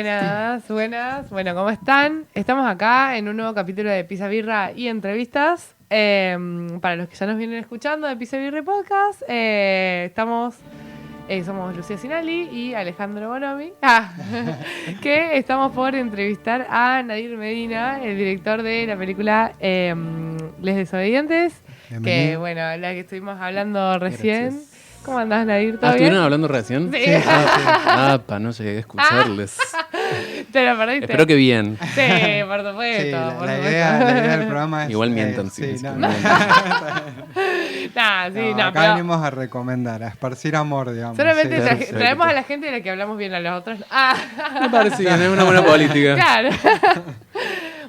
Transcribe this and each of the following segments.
Buenas, buenas. Bueno, ¿cómo están? Estamos acá en un nuevo capítulo de Pizza Birra y entrevistas. Para los que ya nos vienen escuchando de Pizza Birra y Podcast, somos Lucía Sinali y Alejandro Bonomi, que estamos por entrevistar a Nadir Medina, el director de la película Les Desobedientes, Bienvenido. que bueno, la que estuvimos hablando recién. Gracias. ¿Cómo andás, Nadir? ¿Todo bien? ¿Estuvieron hablando recién? Sí. No llegué a escucharles. Te lo perdiste. Espero que bien. Sí, por supuesto. Sí, por la supuesto. idea del programa es... Igual mientan, sí, sí. no, Acá acá venimos a recomendar, a esparcir amor, digamos. solamente sí. Perfecto. traemos a la gente de la que hablamos bien, a los otros. Me parece bien, es una buena política. Claro.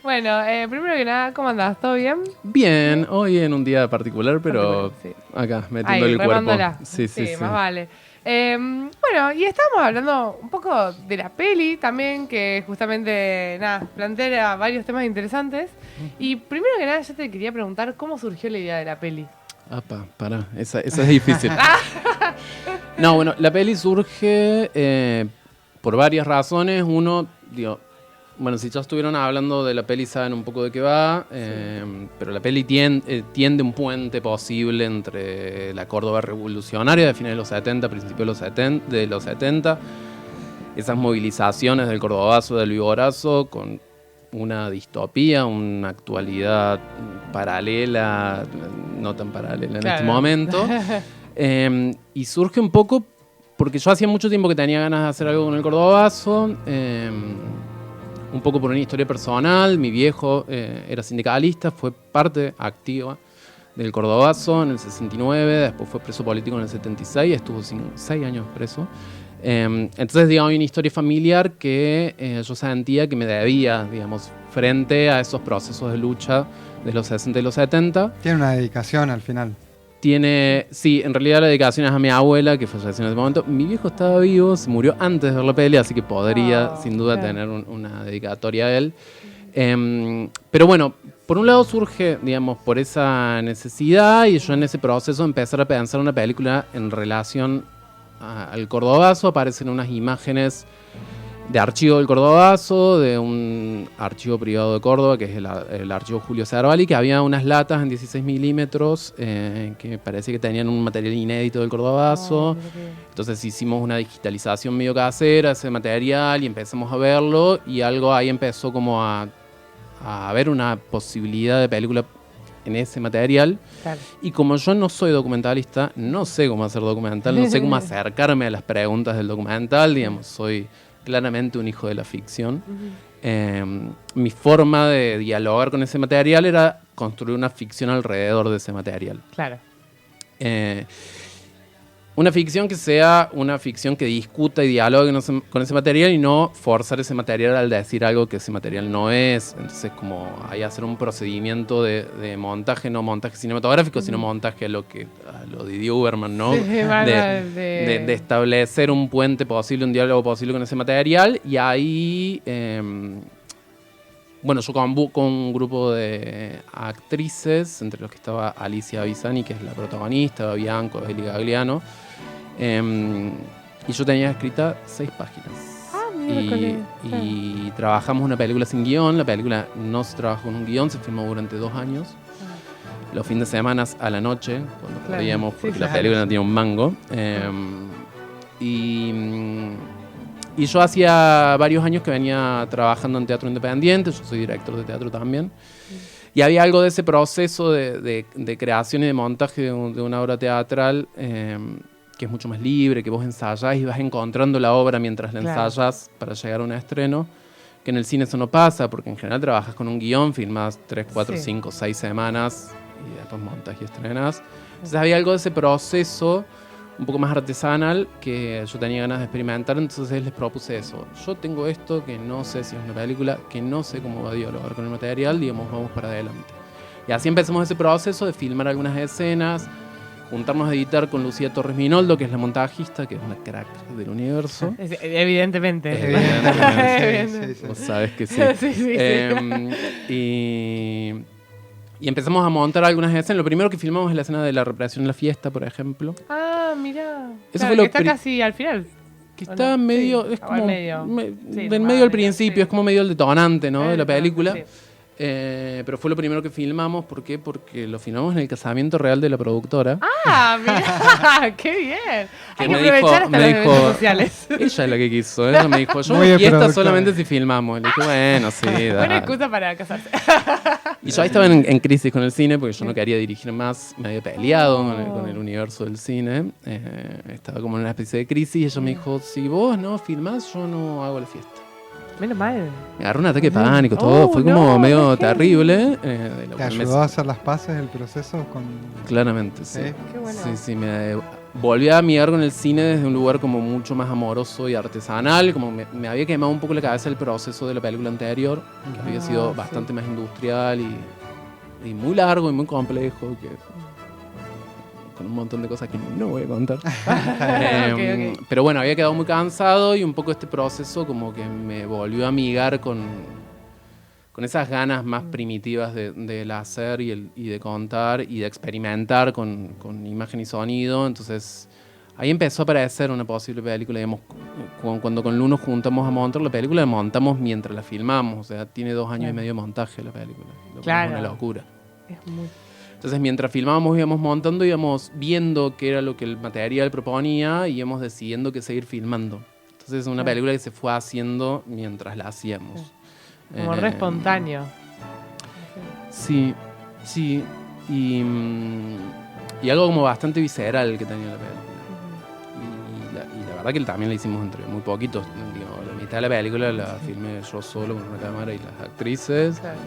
Bueno, primero que nada, ¿cómo andás? ¿Todo bien? Bien, hoy en un día particular, pero Sí. acá, metiendo Ahí, el cuerpo. remándola. Sí. Más vale. Bueno, y estábamos hablando un poco de la peli también, que justamente, plantea varios temas interesantes. Y primero que nada, yo te quería preguntar cómo surgió la idea de la peli. Pará, esa es difícil. No, bueno, la peli surge por varias razones. Uno, bueno, si ya estuvieron hablando de la peli saben un poco de qué va, pero la peli tiende un puente posible entre la Córdoba revolucionaria de finales de los 70, principios de los 70, esas movilizaciones del cordobazo, del viborazo, con una distopía, una actualidad paralela, no tan paralela en este momento. Y surge un poco porque yo hacía mucho tiempo que tenía ganas de hacer algo con el cordobazo, un poco por una historia personal. Mi viejo era sindicalista, fue parte activa del cordobazo en el 69, después fue preso político en el 76, estuvo 6 años preso. Entonces, digamos, hay una historia familiar que yo sentía que me debía, digamos, frente a esos procesos de lucha de los 60 y los 70. Tiene una dedicación al final. Sí, en realidad la dedicación es a mi abuela, que falleció en ese momento. Mi viejo estaba vivo, se murió antes de ver la peli, así que podría, sin duda, tener una dedicatoria a él. Pero bueno, por un lado surge, digamos, por esa necesidad, y yo en ese proceso empezar a pensar una película en relación al cordobazo. Aparecen unas imágenes de archivo del cordobazo, de un archivo privado de Córdoba, que es el archivo Julio Cervali, que había unas latas en 16 milímetros que parece que tenían un material inédito del cordobazo. Entonces hicimos una digitalización medio casera de ese material y empezamos a verlo, y algo ahí empezó como a ver una posibilidad de película en ese material. Claro. Y como yo no soy documentalista, no sé cómo hacer documental, no sé cómo acercarme a las preguntas del documental, digamos, soy claramente un hijo de la ficción. Mi forma de dialogar con ese material era construir una ficción alrededor de ese material. Claro. Una ficción que sea una ficción que discuta y dialogue con ese material, y no forzar ese material al decir algo que ese material no es. Entonces, como ahí hacer un procedimiento de montaje, no montaje cinematográfico, sino montaje a lo de Didier Uberman, ¿no? Sí, de establecer un puente posible, un diálogo posible con ese material. Y ahí, bueno, yo convoco un grupo de actrices, entre los que estaba Alicia Bisani, que es la protagonista, Bianco, Eli Gagliano. Y yo tenía escrita 6 páginas. Y trabajamos una película sin guión. La película no se trabajó con un guión, se filmó durante 2 años. Los fines de semana a la noche, cuando podíamos, porque la película no tenía un mango. Y yo hacía varios años que venía trabajando en teatro independiente. Yo soy director de teatro también. Y había algo de ese proceso de creación y de montaje de una obra teatral que es mucho más libre, que vos ensayás y vas encontrando la obra mientras la ensayás para llegar a un estreno, que en el cine eso no pasa, porque en general trabajas con un guión, filmás 3, 4, 5, 6 semanas y después montas y estrenás. Entonces había algo de ese proceso un poco más artesanal que yo tenía ganas de experimentar. Entonces les propuse eso. Yo tengo esto que no sé si es una película, que no sé cómo va a dialogar con el material, digamos, vamos para adelante. Y así empezamos ese proceso de filmar algunas escenas, juntarnos a editar con Lucía Torres Minoldo, que es la montajista, que es una crack del universo. Evidentemente. Sí. Vos sabés que sí. Sí. Y empezamos a montar algunas escenas. Lo primero que filmamos es la escena de la represión en la fiesta, por ejemplo. Ah, mirá. Eso fue lo que está casi al final. Que está medio, sí, es como medio. del medio al principio, sí. Es como medio el detonante, ¿no? De la película. Sí. Pero fue lo primero que filmamos. ¿Por qué? Porque lo filmamos en el casamiento real de la productora. ¡Ah, mirá! ¡Qué bien! Que Hay que me aprovechar hasta los eventos sociales. Ella es la que quiso. Ella me dijo, yo Muy hago de fiesta productora. solamente si filmamos. Le dije, bueno, sí, Buena dale. excusa para casarse. Y yo ahí estaba en crisis con el cine porque yo no quería dirigir más. Me había peleado con el universo del cine. Estaba como en una especie de crisis y ella me dijo, si vos no filmás, yo no hago la fiesta. Menos mal. Me agarró un ataque de pánico, todo. Fue como no, medio no es terrible. ¿Te ayudó a hacer las paces el proceso? Claramente, sí. Qué bueno. Sí, me volví a mirar con el cine desde un lugar como mucho más amoroso y artesanal. Como me había quemado un poco la cabeza el proceso de la película anterior, que había sido bastante más industrial y muy largo y muy complejo. Con un montón de cosas que no voy a contar. Okay. Pero bueno, había quedado muy cansado y un poco este proceso como que me volvió a amigar con esas ganas más primitivas del hacer y de contar y de experimentar con imagen y sonido. Entonces ahí empezó a aparecer una posible película. Digamos, cuando con Lu nos juntamos a montar la película, la montamos mientras la filmamos. O sea, tiene 2 años y medio de montaje la película. Lo cual es una locura. Es muy... Entonces, mientras filmábamos, íbamos montando, íbamos viendo qué era lo que el material proponía y íbamos decidiendo qué seguir filmando. Entonces, es una película que se fue haciendo mientras la hacíamos. Como re espontáneo. Sí. Y algo como bastante visceral que tenía la película. Y la verdad que también la hicimos entre muy poquitos. Digo, la mitad de la película la filmé yo solo con una cámara y las actrices. Claro.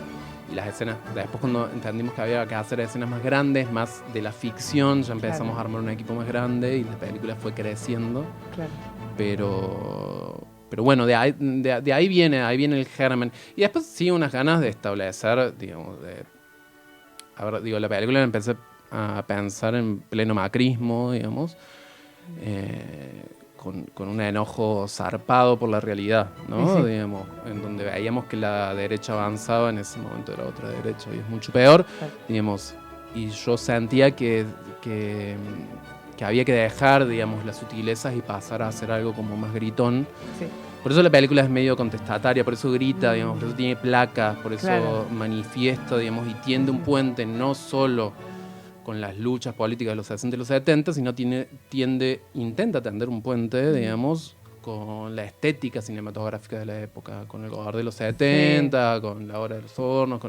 Y las escenas, después cuando entendimos que había que hacer escenas más grandes, más de la ficción, ya empezamos a armar un equipo más grande y la película fue creciendo. Claro. Pero bueno, de ahí viene el germen. Y después sí unas ganas de establecer, digamos, la película la empecé a pensar en pleno macrismo, digamos. Con un enojo zarpado por la realidad, ¿no? Sí. Digamos, en donde veíamos que la derecha avanzaba, en ese momento era otra derecha y es mucho peor, digamos, y yo sentía que había que dejar, digamos, las sutilezas y pasar a hacer algo como más gritón. Sí. Por eso la película es medio contestataria, por eso grita, digamos, por eso tiene placas, por eso manifiesta, digamos, y tiende un puente no solo con las luchas políticas de los 60 y los 70, sino intenta tender un puente, digamos, con la estética cinematográfica de la época, con el Godard de los 70, con La Hora de los Hornos,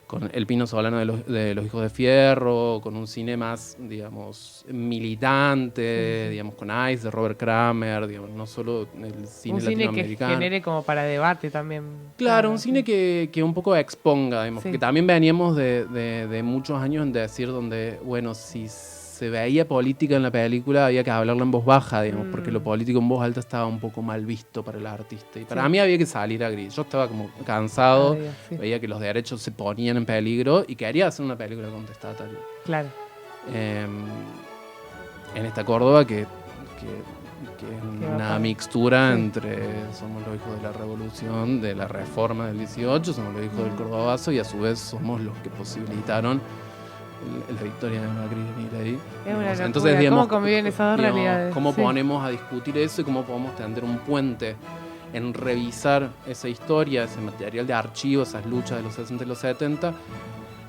con El Pino Solano de los Hijos de Fierro, con un cine más, digamos, militante, digamos, con Ice de Robert Kramer, digamos, no solo el cine latinoamericano. Un cine que genere como para debate también. Claro, un cine que un poco exponga, digamos, que también veníamos de muchos años en decir donde, bueno, si se veía política en la película había que hablarla en voz baja, digamos, porque lo político en voz alta estaba un poco mal visto para el artista. Y para mí había que salir a gritar. Yo estaba como cansado, veía que los derechos se ponían en peligro y quería hacer una película contestataria. Claro. En esta Córdoba que es una mixtura entre somos los hijos de la revolución, de la reforma del 18, somos los hijos del cordobazo y a su vez somos los que posibilitaron la victoria de Macri y Milei. Es una locura. Entonces, digamos, ¿cómo conviven esas dos realidades? ¿Cómo ponemos a discutir eso y cómo podemos tender un puente en revisar esa historia, ese material de archivo, esas luchas de los 60 y los 70,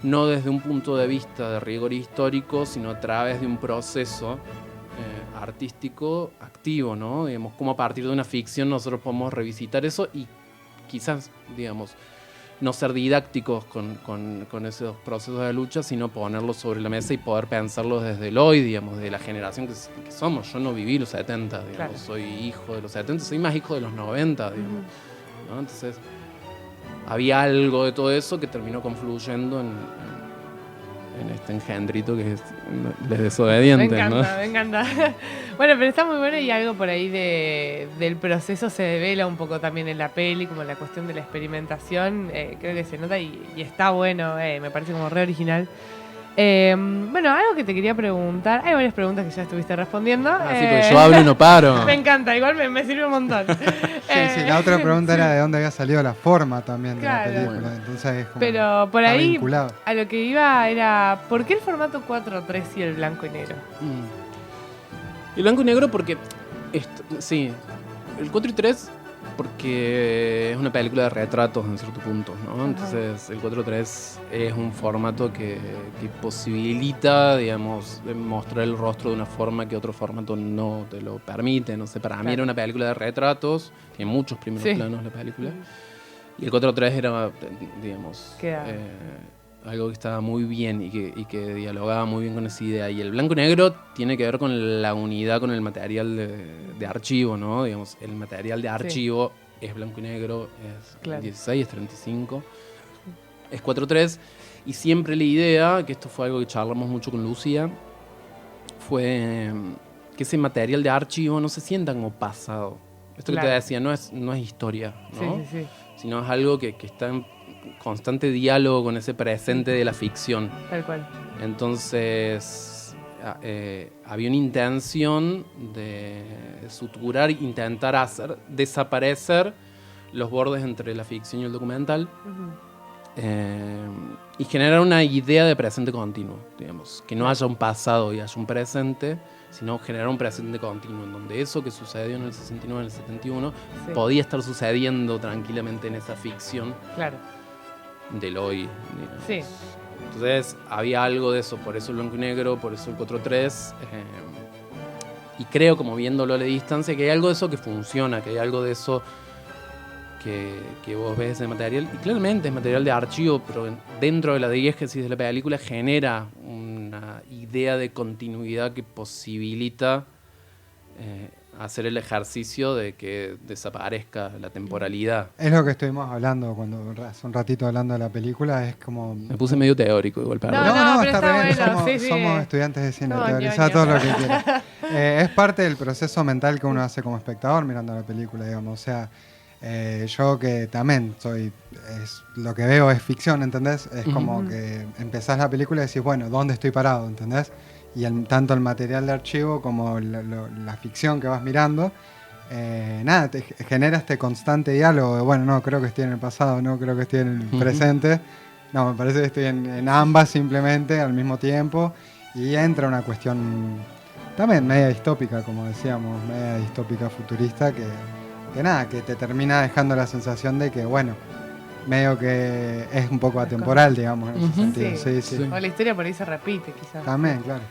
no desde un punto de vista de rigor histórico, sino a través de un proceso artístico activo, ¿no? Digamos, cómo a partir de una ficción nosotros podemos revisitar eso y quizás, digamos, no ser didácticos con esos procesos de lucha, sino ponerlos sobre la mesa y poder pensarlos desde el hoy, digamos, de la generación que somos. Yo no viví los 70, digamos, soy hijo de los 70, soy más hijo de los 90, digamos, ¿no? Entonces, había algo de todo eso que terminó confluyendo en este engendrito que es Les Desobedientes, ¿no? Me encanta. Bueno, pero está muy bueno y algo por ahí del proceso se devela un poco también en la peli, como la cuestión de la experimentación, creo que se nota y está bueno, me parece como re original. Bueno, algo que te quería preguntar, hay varias preguntas que ya estuviste respondiendo. Sí, porque yo hablo y no paro. Me encanta, igual me sirve un montón. Sí, la otra pregunta era de dónde había salido la forma también de la película. Bueno. Entonces es como pero por ahí, vinculado. A lo que iba era, ¿por qué el formato 4:3 y el blanco y negro? El blanco y negro porque, sí, el 4 y 3 porque es una película de retratos en cierto punto, ¿no? Entonces el 4:3 es un formato que posibilita, digamos, mostrar el rostro de una forma que otro formato no te lo permite. No sé, para mí era una película de retratos, tiene muchos primeros planos la película. Y el 4:3 era, digamos, algo que estaba muy bien y que dialogaba muy bien con esa idea. Y el blanco y negro tiene que ver con la unidad con el material de archivo, ¿no? Digamos, el material de archivo es blanco y negro, es 16, es 35, es 4:3. Y siempre la idea, que esto fue algo que charlamos mucho con Lucía, fue que ese material de archivo no se sienta como pasado. Esto que te decía, no es historia, ¿no? Sino es algo que está en constante diálogo con ese presente de la ficción. Tal cual. Entonces, había una intención de suturar, intentar hacer desaparecer los bordes entre la ficción y el documental. Y generar una idea de presente continuo, digamos. Que no haya un pasado y haya un presente, sino generar un presente continuo, en donde eso que sucedió en el 69, en el 71, podía estar sucediendo tranquilamente en esa ficción del hoy, digamos. Entonces había algo de eso, por eso el blanco y negro, por eso el 4:3, y creo, como viéndolo a la distancia, que hay algo de eso que funciona, que hay algo de eso que vos ves de material, y claramente es material de archivo, pero dentro de la diégesis de la película genera una idea de continuidad que posibilita hacer el ejercicio de que desaparezca la temporalidad. Es lo que estuvimos hablando cuando hace un ratito hablando de la película, es como... Me puse medio teórico igual, perdón. No, está re bien, somos estudiantes de cine, teorizar todo lo que quieras. Es parte del proceso mental que uno hace como espectador mirando la película, digamos, o sea... yo que también lo que veo es ficción, ¿entendés? Es como que empezás la película y decís, bueno, ¿dónde estoy parado? ¿Entendés? Y tanto el material de archivo como la ficción que vas mirando, nada, te genera este constante diálogo de, bueno, no, creo que estoy en el pasado, no, creo que estoy en el presente, no, me parece que estoy en ambas simplemente al mismo tiempo, y entra una cuestión también media distópica, como decíamos, media distópica futurista que nada, que te termina dejando la sensación de que, bueno, medio que es un poco atemporal, digamos, en ese sentido. Sí. O la historia por ahí se repite, quizás. También, claro.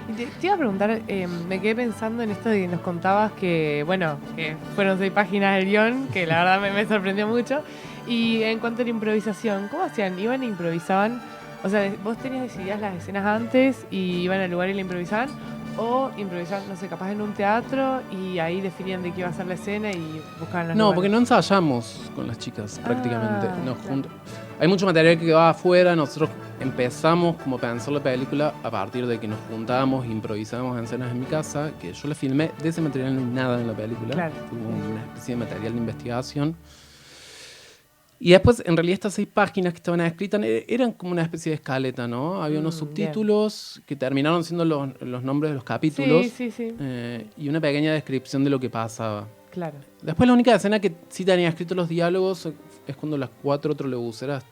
Y te iba a preguntar, me quedé pensando en esto de que nos contabas que, bueno, que fueron 6 páginas del guión, que la verdad me sorprendió mucho. Y en cuanto a la improvisación, ¿cómo hacían? ¿Iban e improvisaban? O sea, ¿vos tenías decididas las escenas antes y iban al lugar y la improvisaban? ¿O improvisaban, no sé, capaz en un teatro y ahí definían de qué iba a ser la escena y buscaban las lugares? Porque no ensayamos con las chicas prácticamente. Hay mucho material que va afuera. Nosotros empezamos como a pensar la película a partir de que nos juntábamos e improvisábamos en escenas en mi casa, que yo la filmé. De ese material no hay nada en la película. Fue una especie de material de investigación. Y después, en realidad, estas 6 páginas que estaban escritas eran como una especie de escaleta, ¿no? Había unos subtítulos que terminaron siendo los nombres de los capítulos. Y una pequeña descripción de lo que pasaba. Claro. Después, la única escena que sí tenía escrito los diálogos es cuando las 4 trolebuseras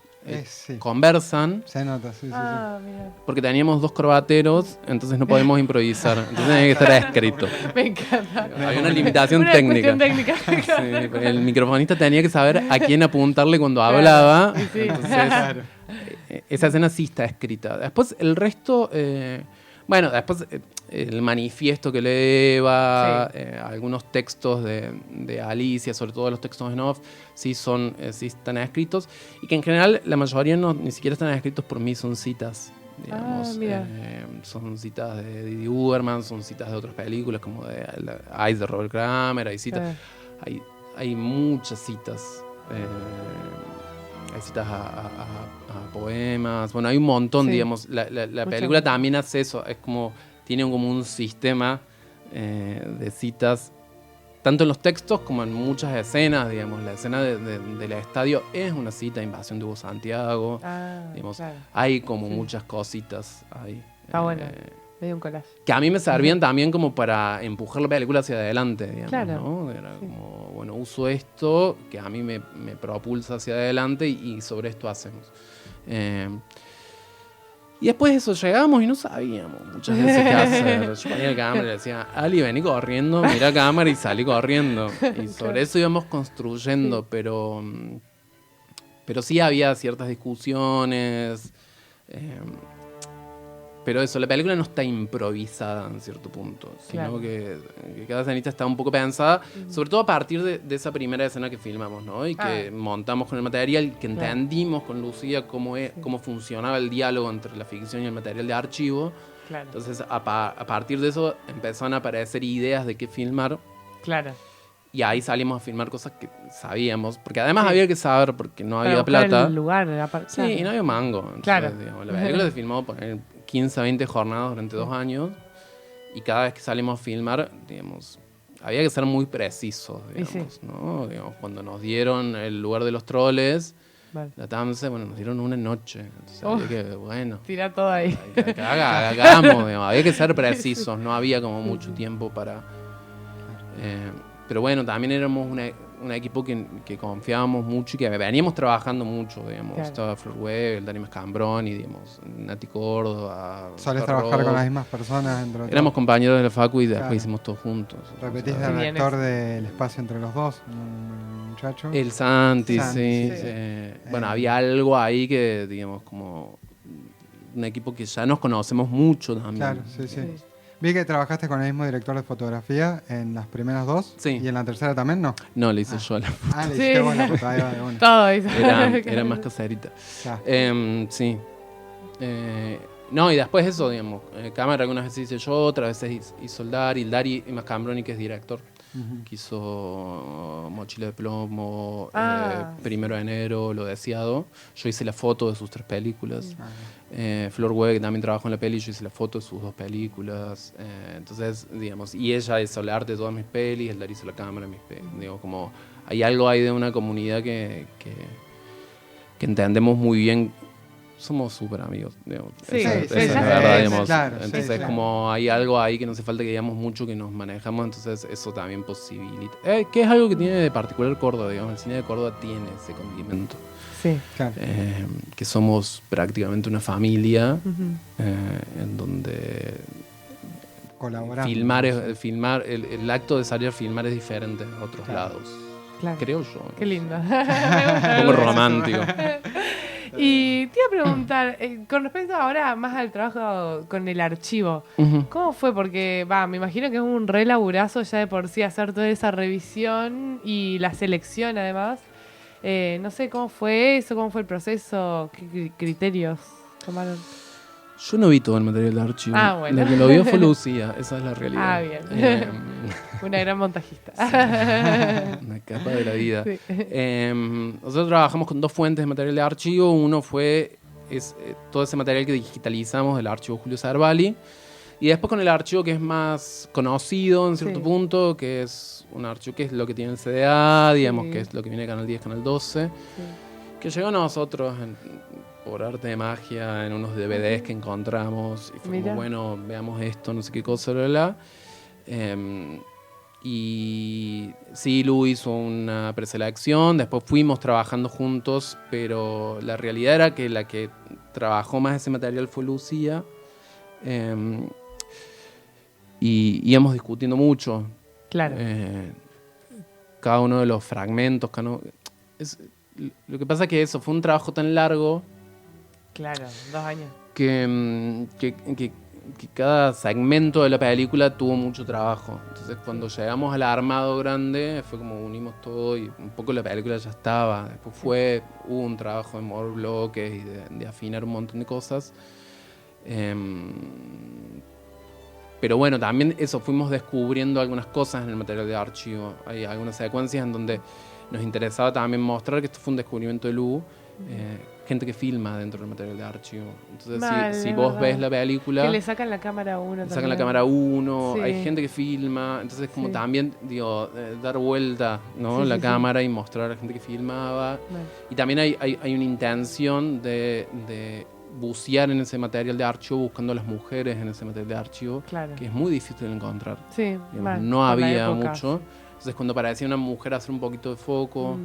conversan. Se nota, sí. Mira. Porque teníamos 2 corbateros, entonces no podemos improvisar. Entonces tenía que estar escrito. Me encanta. Había una limitación técnica. El microfonista tenía que saber a quién apuntarle cuando hablaba. Entonces, esa escena sí está escrita. Después, el resto... después el manifiesto que le Eva, algunos textos de Alicia, sobre todo los textos en off, sí están escritos, y que en general la mayoría ni siquiera están escritos por mí, son citas, digamos. Son citas de Didi Uberman, son citas de otras películas como de Eyes de Robert Kramer, hay citas, hay muchas citas. Hay citas a poemas, bueno, hay un montón, digamos. La película también hace eso, tiene como un sistema de citas, tanto en los textos como en muchas escenas, digamos. La escena del estadio es una cita, Invasión de Hugo Santiago, digamos. Hay como muchas cositas ahí. Está bueno. Medio un collage. Que a mí me servían también como para empujar la película hacia adelante, digamos, ¿no? Era como, bueno, uso esto que a mí me propulsa hacia adelante y sobre esto hacemos. Y después de eso llegamos y no sabíamos muchas veces qué hacer. Yo ponía la cámara y le decía, Ali, vení corriendo, mira la cámara y salí corriendo. Y sobre eso íbamos construyendo, pero sí había ciertas discusiones. Pero eso, la película no está improvisada en cierto punto, sino que cada escenita está un poco pensada, sobre todo a partir de esa primera escena que filmamos, ¿no? Y que montamos con el material, que entendimos con Lucía cómo funcionaba el diálogo entre la ficción y el material de archivo. Claro. Entonces, a partir de eso empezaron a aparecer ideas de qué filmar. Claro. Y ahí salimos a filmar cosas que sabíamos, porque además había que saber, porque no había plata. El lugar, sí, y no había mango. Entonces, claro. Digamos, la película se filmó por 15 a 20 jornadas durante 2 años, y cada vez que salimos a filmar, digamos, había que ser muy precisos, digamos, ¿no? Digamos, cuando nos dieron el lugar de los troles, la TAMSE, nos dieron una noche. Entonces había que, tira todo ahí. Hagamos, digamos, había que ser precisos, no había como mucho tiempo para... pero bueno, también éramos un equipo que confiábamos mucho y que veníamos trabajando mucho, digamos. Claro. Estaba Flor Webb, el Dani Mascambrón y, digamos, Nati Córdoba. ¿Solés trabajar con las mismas personas dentro de Éramos compañeros de la facu y después hicimos todo juntos. ¿Repetís el actor del espacio entre los dos? ¿Un muchacho? El Santi, sí. Bueno, había algo ahí que, digamos, como un equipo que ya nos conocemos mucho también. Claro, sí. Vi que trabajaste con el mismo director de fotografía en las primeras 2. Sí. ¿Y en la tercera también no? No, le hice yo a la foto. Le hiciste bueno, pues ahí va de una. Todo hizo. Era más caserita. Sí. No, y después eso, digamos, cámara algunas veces hice yo, otras veces hizo el Dari Mascambroni, que es director, que hizo Mochila de Plomo, 1 de enero, Lo Deseado. Yo hice la foto de sus 3 películas. Flor Webb, que también trabajó en la peli, yo hice la foto de sus 2 películas. Entonces, digamos, y ella hizo el arte de todas mis pelis, el Dari hizo la cámara de mis pelis. Digo, como hay algo ahí de una comunidad que entendemos muy bien. Somos súper amigos, digamos. Esa es la verdad, digamos. Claro, entonces, como hay algo ahí que no hace falta que digamos mucho, que nos manejamos, entonces eso también posibilita. Que es algo que tiene de particular Córdoba, digamos. El cine de Córdoba tiene ese condimento. Sí, claro. Que somos prácticamente una familia en donde colaboramos. Filmar el acto de salir a filmar es diferente en otros lados. Claro. Creo yo. Qué lindo. Un poco romántico. Y te iba a preguntar, con respecto ahora más al trabajo con el archivo, ¿cómo fue? Porque, me imagino que es un re laburazo ya de por sí hacer toda esa revisión y la selección además. No sé cómo fue eso, cómo fue el proceso, qué criterios tomaron. Yo no vi todo el material de archivo. Bueno. La que lo vio fue Lucía, esa es la realidad. Bien. Una gran montajista. Sí, una capa de la vida. Sí. Nosotros trabajamos con 2 fuentes de material de archivo. Uno fue todo ese material que digitalizamos del archivo Julio Cervali. Y después con el archivo que es más conocido en cierto punto, que es un archivo que es lo que tiene el CDA, digamos, que es lo que viene de Canal 10, Canal 12, que llegó a nosotros por arte de magia en unos DVDs que encontramos. Y fue como, bueno, veamos esto, no sé qué cosa, y sí, Lu hizo una preselección, después fuimos trabajando juntos, pero la realidad era que la que trabajó más ese material fue Lucía. Y íbamos discutiendo mucho. Claro. Cada uno de los fragmentos. Lo que pasa es que eso fue un trabajo tan largo. Claro, 2 años. Que cada segmento de la película tuvo mucho trabajo. Entonces, cuando llegamos al armado grande, fue como unimos todo y un poco la película ya estaba. Después hubo un trabajo de mover bloques y de afinar un montón de cosas. Pero bueno, también eso, fuimos descubriendo algunas cosas en el material de archivo. Hay algunas secuencias en donde nos interesaba también mostrar que esto fue un descubrimiento de Lu. Gente que filma dentro del material de archivo. Entonces, si vos ves la película... Que le sacan la cámara a uno. Sacan la cámara a uno, hay gente que filma. Entonces, como también, dar vuelta, ¿no? La cámara y mostrar a la gente que filmaba. Y también hay una intención de bucear en ese material de archivo, buscando a las mujeres en ese material de archivo, que es muy difícil de encontrar. Sí, no había mucho. Entonces cuando aparecía una mujer hacer un poquito de foco,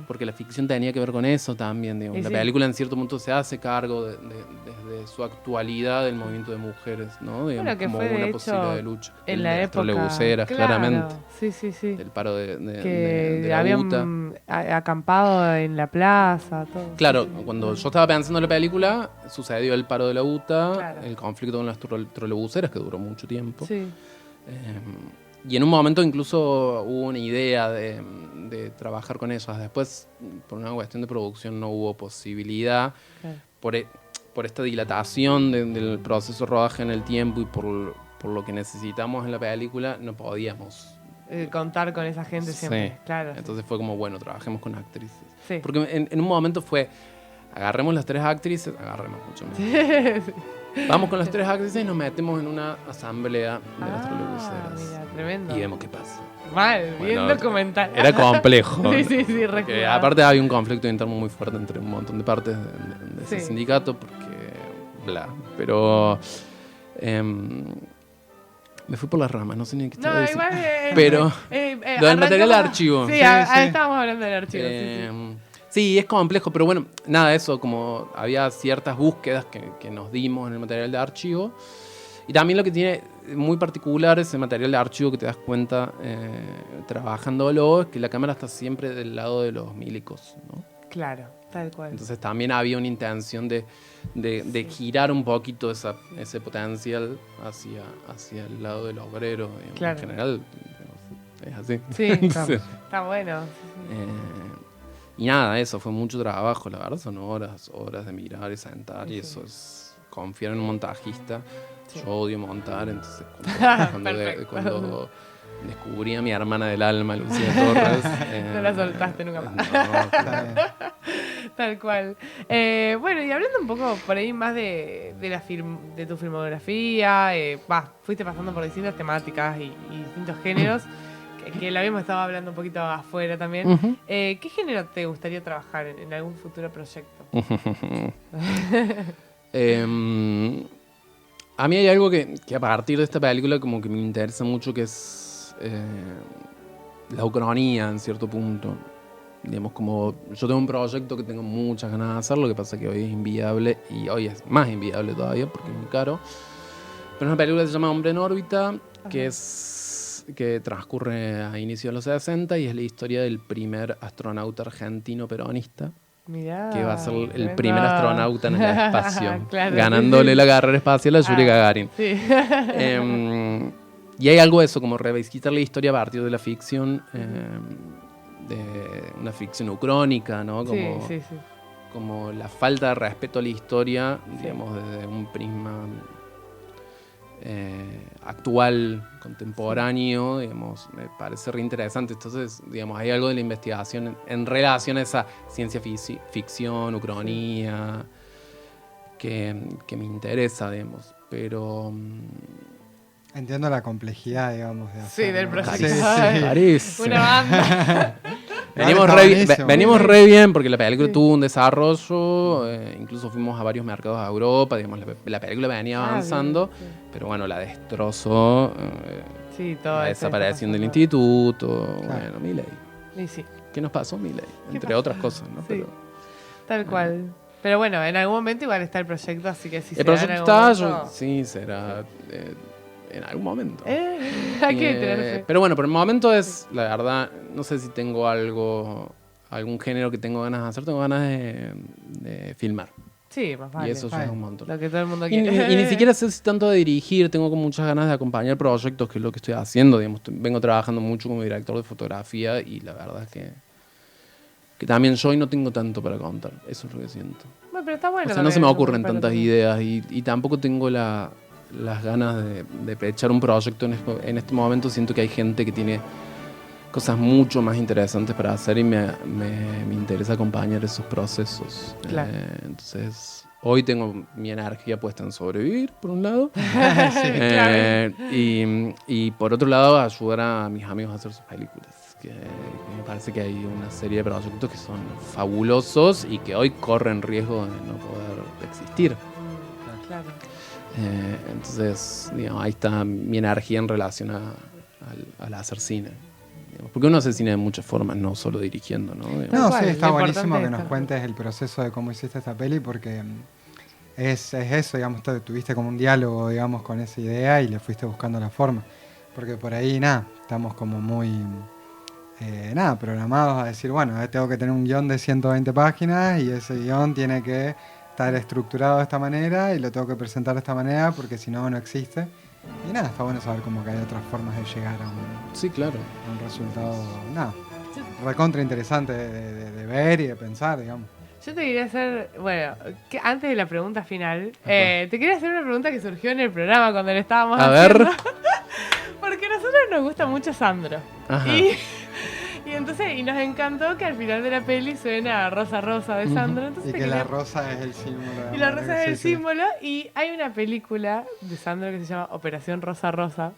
porque la ficción tenía que ver con eso también, digamos. La película en cierto punto se hace cargo desde su actualidad del movimiento de mujeres, ¿no? Digamos, que como fue, una de posibilidad hecho, de lucha. En la época. Trolebuseras, claramente. Sí. Del paro de la habían UTA. acampado en la plaza, todo. Claro, cuando yo estaba pensando en la película, sucedió el paro de la UTA, el conflicto con las trolebuseras, que duró mucho tiempo. Sí. Y en un momento incluso hubo una idea de trabajar con ellas. Después, por una cuestión de producción, no hubo posibilidad. Claro. Por esta dilatación del proceso de rodaje en el tiempo y por lo que necesitamos en la película, no podíamos contar con esa gente siempre. Sí. Claro. Entonces fue como, bueno, trabajemos con actrices. Sí. Porque en un momento fue, agarremos las 3 actrices, agarremos mucho más. Vamos con las 3 actrices y nos metemos en una asamblea de las trolebuseras. Mira, tremendo. Y vemos qué pasa. Mal, bien documental. Era complejo. sí, porque aparte había un conflicto interno muy fuerte entre un montón de partes de ese sindicato, porque bla. Pero me fui por las ramas, no sé ni qué estaba diciendo. Pero lo del material de archivo. Sí, estábamos hablando del archivo. Sí, es complejo, pero bueno, nada, eso, como había ciertas búsquedas que nos dimos en el material de archivo. Y también lo que tiene muy particular ese material de archivo que te das cuenta trabajándolo es que la cámara está siempre del lado de los milicos, ¿no? Claro, tal cual. Entonces también había una intención de girar un poquito ese potencial hacia el lado del obrero. Claro. En general es así. Sí, está bueno. Y nada, eso fue mucho trabajo, la verdad, son horas de mirar y sentar, y eso es confiar en un montajista. Yo odio montar, entonces cuando descubrí a mi hermana del alma, Lucía Torres. No la soltaste nunca más. No, claro. Tal cual. Bueno, y hablando un poco por ahí más de tu filmografía, fuiste pasando por distintas temáticas y distintos géneros. Que lo habíamos estado hablando un poquito afuera también. Uh-huh. ¿Qué género te gustaría trabajar en algún futuro proyecto? A mí hay algo que a partir de esta película como que me interesa mucho, que es la ucronía en cierto punto. Digamos, como yo tengo un proyecto que tengo muchas ganas de hacer, lo que pasa es que hoy es inviable, y hoy es más inviable todavía porque es muy caro. Pero es una película que se llama Hombre en órbita, que transcurre a inicios de los 60 y es la historia del primer astronauta argentino peronista. Mirá, que va a ser el primer astronauta en el espacio, claro, ganándole la carrera espacial a Yuri Gagarin. Sí. Y hay algo de eso, como revisitar la historia a partir de la ficción, de una ficción ucrónica, ¿no? Como, sí. Como la falta de respeto a la historia, digamos, desde un prisma actual, contemporáneo, digamos, me parece re interesante. Entonces, digamos, hay algo de la investigación en relación a esa ciencia ficción, ucronía, que me interesa, digamos, pero... Entiendo la complejidad, digamos, de hacer, sí, del proyecto. Sí. Una banda. Venimos re bien porque la película tuvo un desarrollo, incluso fuimos a varios mercados de Europa, digamos, la película venía avanzando, pero bueno, la destrozó la desaparición del instituto, bueno, Milei. Y sí. ¿Qué nos pasó, Milei? Entre otras cosas, ¿no? Sí. Pero, tal cual. Pero bueno, en algún momento igual está el proyecto, así que si el proyecto está, sí, será... en algún momento. Hay que tener fe. Pero bueno, por el momento es, la verdad, no sé si tengo algún género que tengo ganas de hacer, tengo ganas de filmar. Sí, más vale. Y eso ya es un montón. Lo que todo el mundo quiere. Y ni siquiera sé si tanto de dirigir, tengo con muchas ganas de acompañar proyectos, que es lo que estoy haciendo, digamos, vengo trabajando mucho como director de fotografía y la verdad es que también yo hoy no tengo tanto para contar, eso es lo que siento. Bueno, pero está bueno. O sea, no se me ocurren tantas ideas y tampoco tengo las ganas de echar un proyecto en este momento. Siento que hay gente que tiene cosas mucho más interesantes para hacer y me interesa acompañar esos procesos. Claro. Entonces, hoy tengo mi energía puesta en sobrevivir, por un lado. Claro. Y por otro lado, ayudar a mis amigos a hacer sus películas. Que me parece que hay una serie de proyectos que son fabulosos y que hoy corren riesgo de no poder existir. Claro. Entonces, digamos, ahí está mi energía en relación al hacer cine. Porque uno hace cine de muchas formas, no solo dirigiendo, ¿no? No, sí, está buenísimo que nos cuentes el proceso de cómo hiciste esta peli, porque es eso, digamos, tuviste como un diálogo, digamos, con esa idea y le fuiste buscando la forma. Porque por ahí, estamos como muy, programados a decir, bueno, tengo que tener un guión de 120 páginas y ese guión tiene que estar estructurado de esta manera y lo tengo que presentar de esta manera porque si no, no existe. Y está bueno saber como que hay otras formas de llegar a un resultado, recontra interesante de ver y de pensar, digamos. Yo te quería hacer, que antes de la pregunta final, te quería hacer una pregunta que surgió en el programa cuando le estábamos haciendo. A ver. Porque a nosotros nos gusta mucho Sandro. Y entonces, nos encantó que al final de la peli suena Rosa Rosa de Sandro. Entonces y que la rosa es el símbolo. Y la rosa es el símbolo. Y hay una película de Sandro que se llama Operación Rosa Rosa.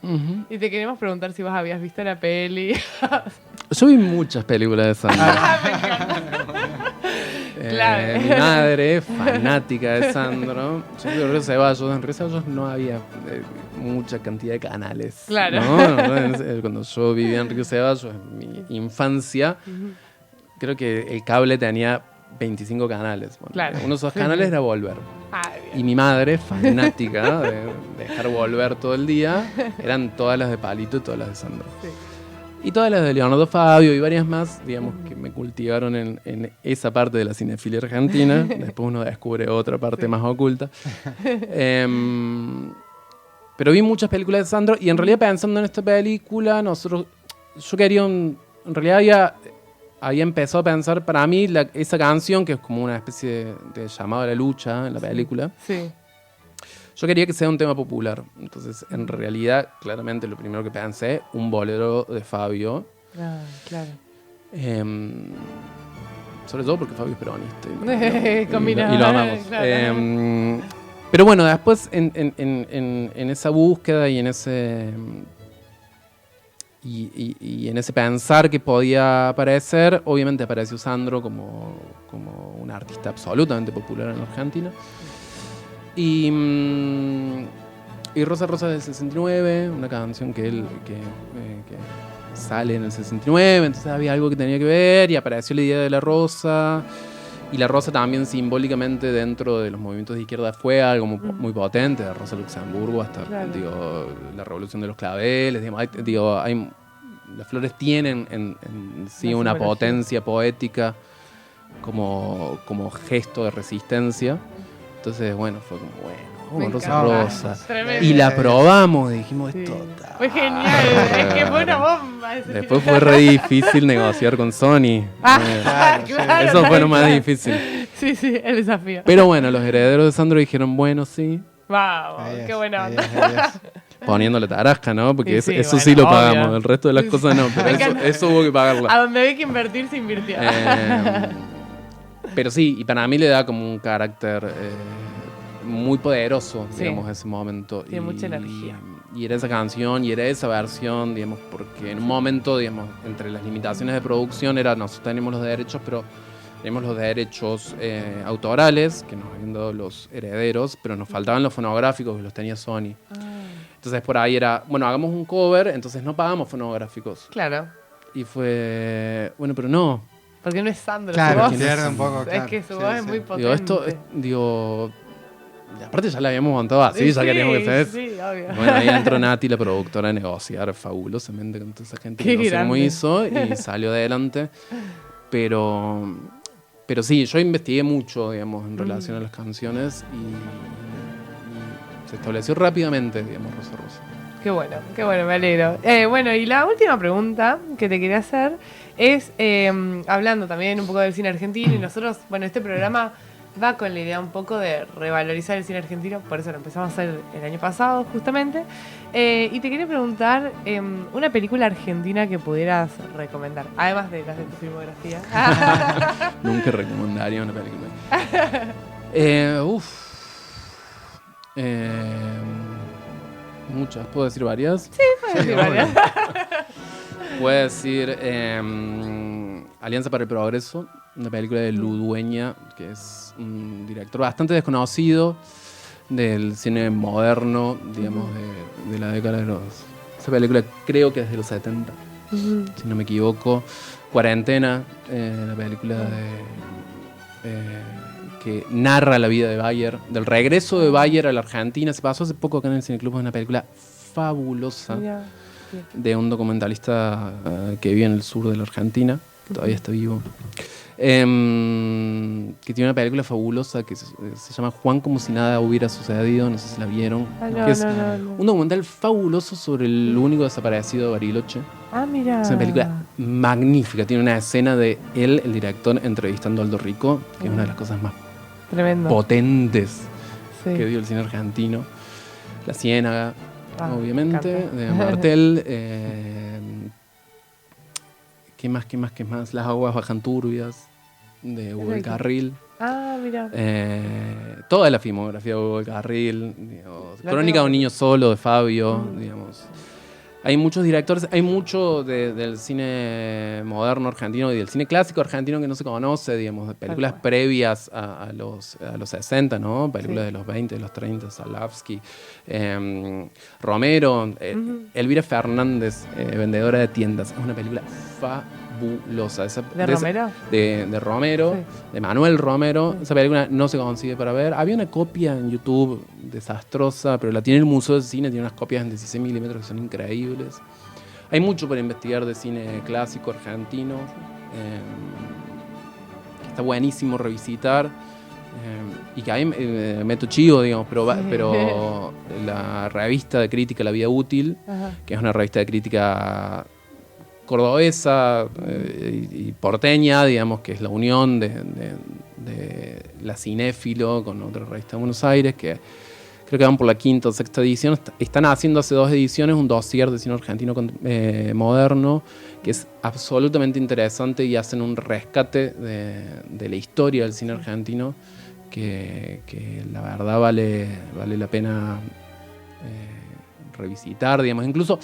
Y te queremos preguntar si vos habías visto la peli. Yo vi muchas películas de Sandro. Claro. Mi madre, fanática de Sandro. Yo vivo en Río Ceballos. En Río Ceballos no había mucha cantidad de canales. Claro. ¿no? Cuando yo vivía en Río Ceballos, en mi infancia, creo que el cable tenía 25 canales. Bueno, claro. Uno de esos canales era Volver. Y mi madre, fanática de dejar Volver todo el día, eran todas las de Palito y todas las de Sandro. Sí. Y todas las de Leonardo Fabio y varias más, digamos, que me cultivaron en esa parte de la cinefilia argentina. Después uno descubre otra parte más oculta. Pero vi muchas películas de Sandro y en realidad pensando en esta película, yo quería en realidad había empezado a pensar para mí esa canción, que es como una especie de llamado a la lucha en la película. Sí. Yo quería que sea un tema popular. Entonces, en realidad, claramente lo primero que pensé, un bolero de Fabio. Claro. Sobre todo porque Fabio es peronista. Y lo amamos. Claro. Pero bueno, después en esa búsqueda y en ese... Y en ese pensar que podía aparecer, obviamente apareció Sandro como un artista absolutamente popular en Argentina. Y Rosa Rosa del 69, una canción que sale en el 69, entonces había algo que tenía que ver y apareció la idea de la rosa. Y la rosa también simbólicamente dentro de los movimientos de izquierda fue algo muy potente, de Rosa Luxemburgo hasta la revolución de los claveles. Las flores tienen en sí una potencia poética como gesto de resistencia. Entonces, fue como, Rosa Rosa. Y la probamos y dijimos, esto está... Fue genial, es que fue una bomba. Después fue re difícil negociar con Sony. Claro, eso fue lo más difícil. Sí, el desafío. Pero bueno, los herederos de Sandro dijeron, sí. Wow, qué buena onda. Poniéndole tarasca, ¿no? Porque eso sí lo pagamos, el resto de las cosas no, pero eso hubo que pagarlo. A donde había que invertir se invirtió. Pero sí, y para mí le da como un carácter muy poderoso, digamos, ese momento. Tiene mucha energía. Y era esa canción, y era esa versión, digamos, porque en un momento, digamos, entre las limitaciones de producción nosotros tenemos los derechos, pero tenemos los derechos autorales, que nos habían dado los herederos, pero nos faltaban los fonográficos, que los tenía Sony. Entonces por ahí era, hagamos un cover, entonces no pagamos fonográficos. Claro. Y fue, pero no. Porque no es Sandro, claro, su voz. Un poco, claro. Es que su voz es muy potente. Aparte ya la habíamos montado así, ya queríamos que se Sí, obvio. Bueno, ahí entró Nati, la productora, a negociar fabulosamente con toda esa gente que no sé cómo hizo y salió adelante. Pero sí, yo investigué mucho, digamos, en relación a las canciones y se estableció rápidamente, digamos, Rosa Rosa. Qué bueno, me alegro. Y la última pregunta que te quería hacer es, hablando también un poco del cine argentino, y nosotros, este programa va con la idea un poco de revalorizar el cine argentino, por eso lo empezamos a hacer el año pasado, justamente. Y te quería preguntar, una película argentina que pudieras recomendar, además de las de tu filmografía. Nunca recomendaría una película. Muchas, ¿puedo decir varias? Sí, puedo decir varias. Puedo decir Alianza para el Progreso, una película de Ludueña, que es un director bastante desconocido del cine moderno, digamos, de la década de los... Esa película creo que es de los 70. si no me equivoco. Cuarentena, la película que narra la vida de Bayer, del regreso de Bayer a la Argentina. Se pasó hace poco acá en el Cineclub, es una película fabulosa de un documentalista que vive en el sur de la Argentina, todavía está vivo. Que tiene una película fabulosa que se llama Juan como si nada hubiera sucedido, no sé si la vieron. Un documental fabuloso sobre el único desaparecido de Bariloche. Mira. Es una película magnífica, tiene una escena de él, el director, entrevistando a Aldo Rico, que es una de las cosas más potentes que dio el cine argentino. La Ciénaga, obviamente, de Martel. ¿Qué más? Las aguas bajan turbias, de Hugo del Carril. Mira. Toda la filmografía de Hugo del Carril. Crónica de un niño solo, de Fabio, digamos. Hay muchos directores, hay mucho del cine moderno argentino y del cine clásico argentino que no se conoce, digamos, de películas previas a los 60, ¿no? Películas de los 20, de los 30, Salavsky, Romero, Elvira Fernández, Vendedora de Tiendas. Es una película fabulosa. ¿De Romero? De Romero, de Manuel Romero. Esa película no se consigue para ver. Había una copia en YouTube desastrosa, pero la tiene el Museo de Cine, tiene unas copias en 16 milímetros que son increíbles. Hay mucho para investigar de cine clásico argentino. Está buenísimo revisitar. Y que ahí meto chivo, digamos, pero la revista de crítica La Vida Útil, que es una revista de crítica cordobesa y porteña, digamos, que es la unión de la Cinéfilo con otra revista de Buenos Aires, que creo que van por la 5ª o 6ª edición. Están haciendo hace 2 ediciones un dossier de cine argentino moderno, que es absolutamente interesante, y hacen un rescate de la historia del cine argentino que la verdad vale la pena revisitar, digamos. Incluso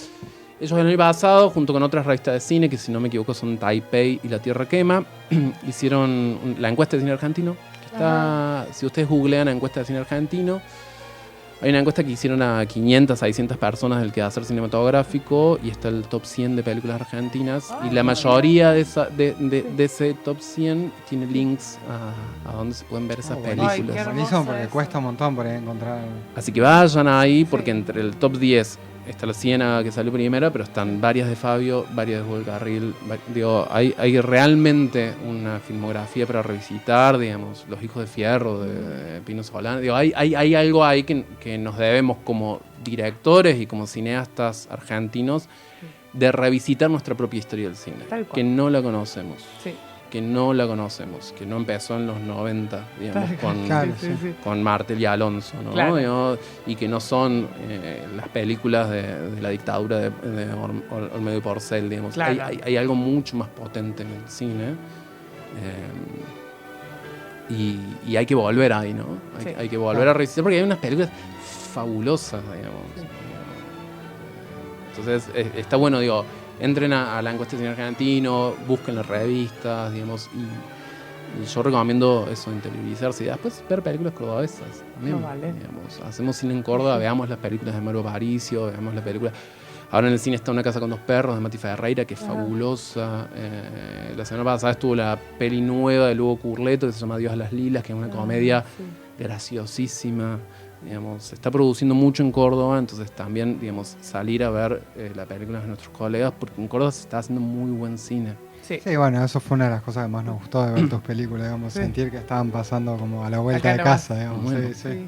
ellos el año pasado, junto con otras revistas de cine, que si no me equivoco son Taipei y La Tierra Quema, hicieron la encuesta de cine argentino. Que está, si ustedes googlean la encuesta de cine argentino, hay una encuesta que hicieron a 500, 600 personas del quehacer cinematográfico, y está el top 100 de películas argentinas, y la mayoría de ese top 100 tiene links a donde se pueden ver esas películas. Buenísimo, porque cuesta un montón por ahí encontrar. Así que vayan ahí, porque entre el top 10 está La Ciénaga, que salió primera, pero están varias de Fabio, varias de Hugo del Carril. Digo, hay realmente una filmografía para revisitar, digamos, Los Hijos de Fierro, de Pino Solano. Digo, hay algo ahí que nos debemos como directores y como cineastas argentinos de revisitar nuestra propia historia del cine, que no la conocemos. Sí. Que no empezó en los 90, digamos, con Martel y Alonso, ¿no? Claro. Digamos, y que no son las películas de la dictadura de Olmedo y Porcel, digamos. Claro. Hay algo mucho más potente en el cine, y hay que volver ahí, ¿no? Hay que volver a revisitar, porque hay unas películas fabulosas, digamos. Entonces, está bueno, digo, entren a la encuesta de cine argentino, busquen las revistas, digamos, y yo recomiendo eso, interiorizarse y después ver películas cordobesas también. Digamos, hacemos cine en Córdoba, veamos las películas de Mario Aparicio, veamos las películas. Ahora en el cine está Una casa con 2 perros de Mati Ferreira, que es fabulosa. La semana pasada estuvo la peli nueva de Lugo Curleto, que se llama Dios a las Lilas, que es una comedia graciosísima. Digamos, se está produciendo mucho en Córdoba, entonces también, digamos, salir a ver las películas de nuestros colegas, porque en Córdoba se está haciendo muy buen cine. Sí, bueno, eso fue una de las cosas que más nos gustó de ver tus películas, digamos, sentir que estaban pasando como a la vuelta de casa, digamos. Bueno. Sí.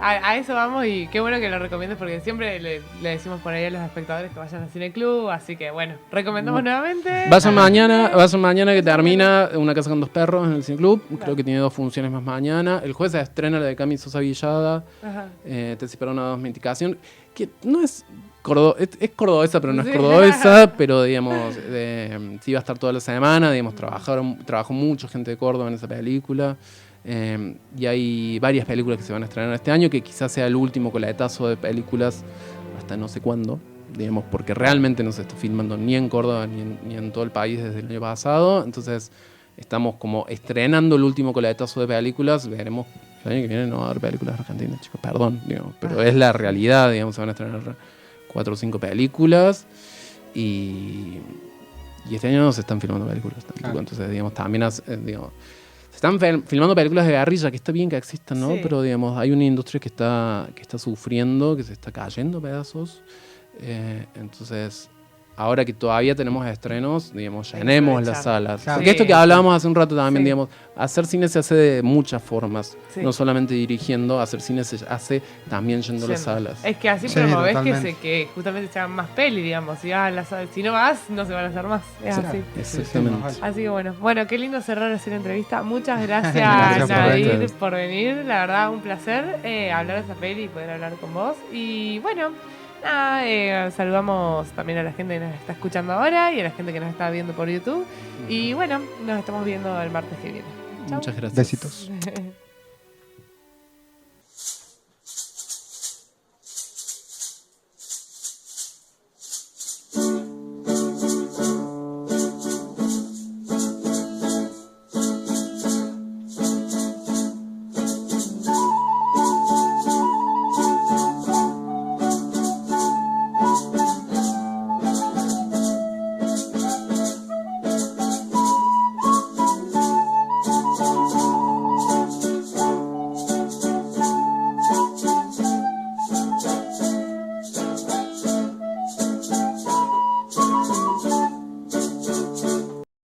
A eso vamos, y qué bueno que lo recomiendes, porque siempre le decimos por ahí a los espectadores que vayan al Cineclub, así que bueno, recomendamos nuevamente. Vayan mañana que termina Una casa con 2 perros en el Cineclub, creo que tiene 2 funciones más mañana. El jueves se estrena la de Cami Sosa Villada, Tesis para una domesticación, que no es es cordobesa, pero no es cordobesa, pero digamos, sí va a estar toda la semana, digamos, trabajó mucha gente de Córdoba en esa película. Y hay varias películas que se van a estrenar este año, que quizás sea el último coletazo de películas hasta no sé cuándo, digamos, porque realmente no se está filmando ni en Córdoba ni en todo el país desde el año pasado. Entonces estamos como estrenando el último coletazo de películas. Veremos, el año que viene no va a haber películas argentinas, chicos, perdón, digamos, pero es la realidad, digamos, se van a estrenar 4 o 5 películas. Y este año no se están filmando películas tampoco. Claro. Entonces, digamos, también se están filmando películas de guerrilla, que está bien que existan, ¿no? Sí. Pero, digamos, hay una industria que está sufriendo, que se está cayendo a pedazos. Entonces, ahora que todavía tenemos estrenos, digamos, llenemos las salas. Claro. Porque esto que hablábamos hace un rato también, digamos, hacer cine se hace de muchas formas. No solamente dirigiendo, hacer cine se hace también yendo a las salas. Es que así promovés que justamente se hagan más peli, digamos. Si no vas, no se van a hacer más. Es así. Exactamente. Así que bueno, qué lindo cerrar así la entrevista. Muchas gracias, Nadir, por venir. La verdad, un placer hablar de esa peli y poder hablar con vos. Y bueno... saludamos también a la gente que nos está escuchando ahora y a la gente que nos está viendo por YouTube. Y bueno, nos estamos viendo el martes que viene. Chau. Muchas gracias. Besitos.